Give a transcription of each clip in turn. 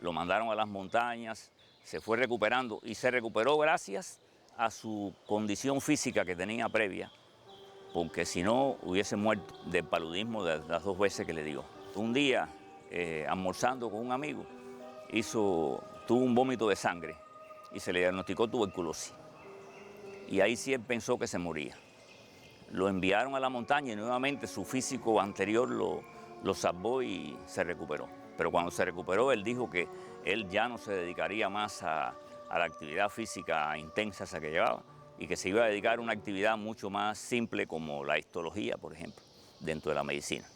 lo mandaron a las montañas, se fue recuperando y se recuperó gracias a su condición física que tenía previa, porque si no hubiese muerto del paludismo de las 2 veces que le dio. Un día, almorzando con un amigo, tuvo un vómito de sangre y se le diagnosticó tuberculosis. Y ahí sí él pensó que se moría. Lo enviaron a la montaña y nuevamente su físico anterior lo salvó y se recuperó. Pero cuando se recuperó, él dijo que él ya no se dedicaría más a la actividad física intensa esa que llevaba y que se iba a dedicar a una actividad mucho más simple como la histología, por ejemplo, dentro de la medicina.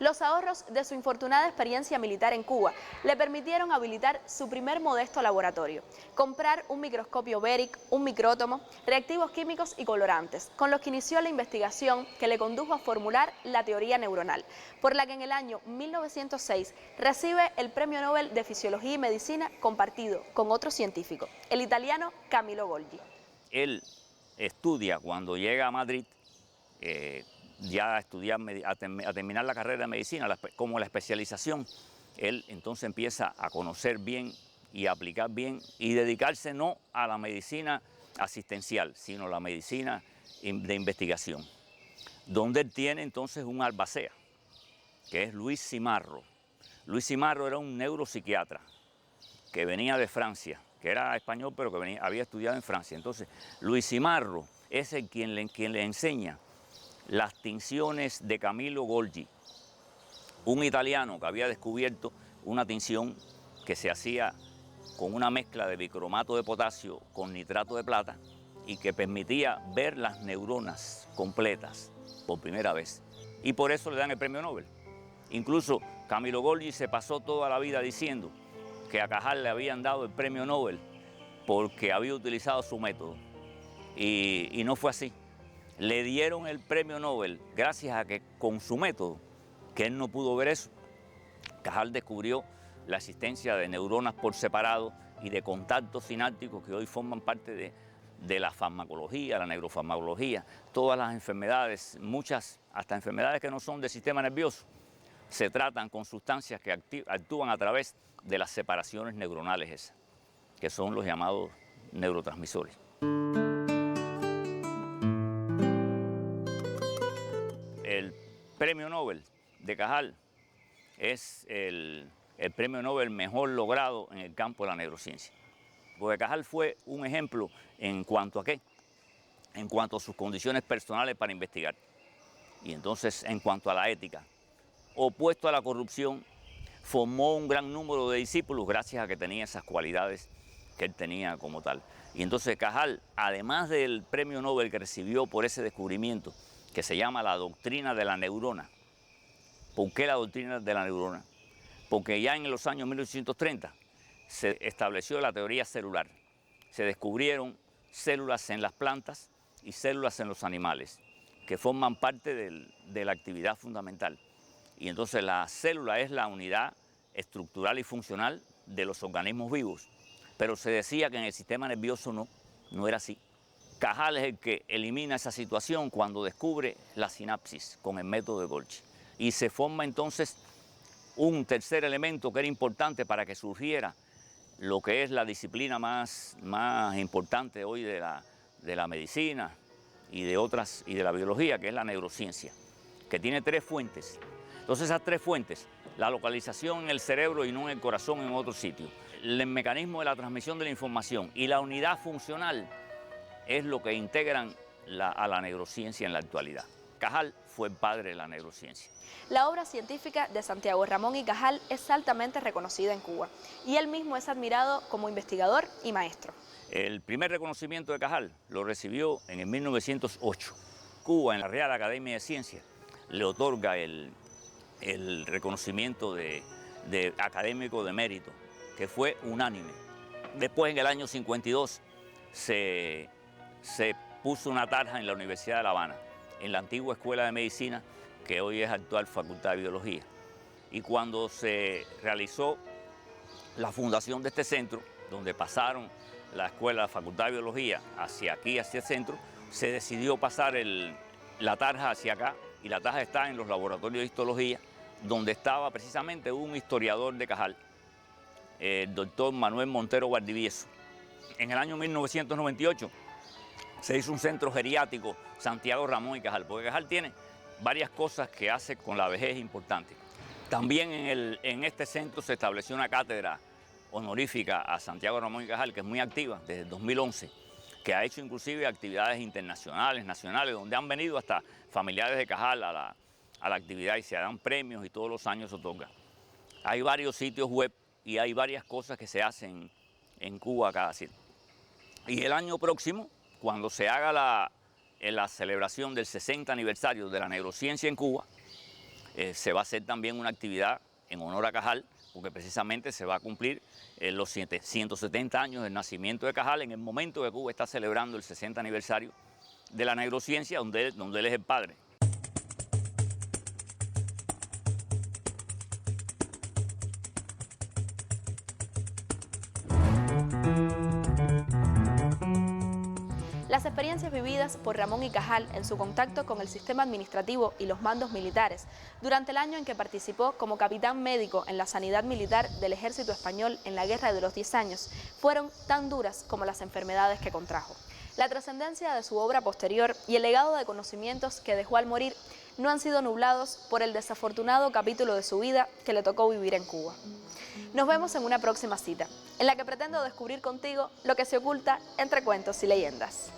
Los ahorros de su infortunada experiencia militar en Cuba le permitieron habilitar su primer modesto laboratorio, comprar un microscopio Beric, un micrótomo, reactivos químicos y colorantes, con los que inició la investigación que le condujo a formular la teoría neuronal, por la que en el año 1906 recibe el Premio Nobel de Fisiología y Medicina compartido con otro científico, el italiano Camillo Golgi. Él estudia cuando llega a Madrid, ya a estudiar, a terminar la carrera de medicina, como la especialización, él entonces empieza a conocer bien y a aplicar bien y dedicarse no a la medicina asistencial, sino a la medicina de investigación, donde él tiene entonces un albacea, que es Luis Cimarro. Luis Cimarro era un neuropsiquiatra que venía de Francia, que era español pero que había estudiado en Francia. Entonces, Luis Cimarro es quien le enseña las tinciones de Camillo Golgi, un italiano que había descubierto una tinción que se hacía con una mezcla de bicromato de potasio con nitrato de plata y que permitía ver las neuronas completas por primera vez. Y por eso le dan el premio Nobel. Incluso Camillo Golgi se pasó toda la vida diciendo que a Cajal le habían dado el premio Nobel porque había utilizado su método. Y no fue así. Le dieron el premio Nobel gracias a que con su método, que él no pudo ver eso, Cajal descubrió la existencia de neuronas por separado y de contactos sinápticos que hoy forman parte de la farmacología, la neurofarmacología. Todas las enfermedades, muchas, hasta enfermedades que no son del sistema nervioso, se tratan con sustancias que actúan a través de las separaciones neuronales esas, que son los llamados neurotransmisores. El premio Nobel de Cajal es el premio Nobel mejor logrado en el campo de la neurociencia. Porque Cajal fue un ejemplo en cuanto a qué, en cuanto a sus condiciones personales para investigar. Y entonces en cuanto a la ética, opuesto a la corrupción, formó un gran número de discípulos gracias a que tenía esas cualidades que él tenía como tal. Y entonces Cajal, además del premio Nobel que recibió por ese descubrimiento, que se llama la doctrina de la neurona. ¿Por qué la doctrina de la neurona? Porque ya en los años 1830 se estableció la teoría celular. Se descubrieron células en las plantas y células en los animales, que forman parte de la actividad fundamental. Y entonces la célula es la unidad estructural y funcional de los organismos vivos. Pero se decía que en el sistema nervioso no era así. Cajal es el que elimina esa situación cuando descubre la sinapsis con el método de Golgi. Y se forma entonces un tercer elemento que era importante para que surgiera lo que es la disciplina más importante hoy de la medicina y de la biología, que es la neurociencia, que tiene 3 fuentes. Entonces esas 3 fuentes, la localización en el cerebro y no en el corazón en otro sitio, el mecanismo de la transmisión de la información y la unidad funcional, es lo que integran a la neurociencia en la actualidad. Cajal fue el padre de la neurociencia. La obra científica de Santiago Ramón y Cajal es altamente reconocida en Cuba y él mismo es admirado como investigador y maestro. El primer reconocimiento de Cajal lo recibió en el 1908. Cuba, en la Real Academia de Ciencias, le otorga el reconocimiento de académico de mérito, que fue unánime. Después, en el año 52, se puso una tarja en la Universidad de La Habana, en la antigua Escuela de Medicina, que hoy es actual Facultad de Biología. Y cuando se realizó la fundación de este centro, donde pasaron la escuela, la Facultad de Biología, hacia aquí, hacia el centro, se decidió pasar la tarja hacia acá, y la tarja está en los laboratorios de histología, donde estaba precisamente un historiador de Cajal, el doctor Manuel Montero Valdivieso. En el año 1998 se hizo un centro geriátrico Santiago Ramón y Cajal, porque Cajal tiene varias cosas que hace con la vejez importantes. También en este centro se estableció una cátedra honorífica a Santiago Ramón y Cajal, que es muy activa desde el 2011, que ha hecho inclusive actividades internacionales, nacionales, donde han venido hasta familiares de Cajal a la actividad y se dan premios y todos los años se otorga. Hay varios sitios web y hay varias cosas que se hacen en Cuba cada cierto. Y el año próximo, cuando se haga la celebración del 60 aniversario de la neurociencia en Cuba, se va a hacer también una actividad en honor a Cajal, porque precisamente se va a cumplir los 170 años del nacimiento de Cajal, en el momento que Cuba está celebrando el 60 aniversario de la neurociencia, donde él es el padre. Las experiencias vividas por Ramón y Cajal en su contacto con el sistema administrativo y los mandos militares durante el año en que participó como capitán médico en la sanidad militar del ejército español en la Guerra de los 10 años fueron tan duras como las enfermedades que contrajo. La trascendencia de su obra posterior y el legado de conocimientos que dejó al morir no han sido nublados por el desafortunado capítulo de su vida que le tocó vivir en Cuba. Nos vemos en una próxima cita, en la que pretendo descubrir contigo lo que se oculta entre cuentos y leyendas.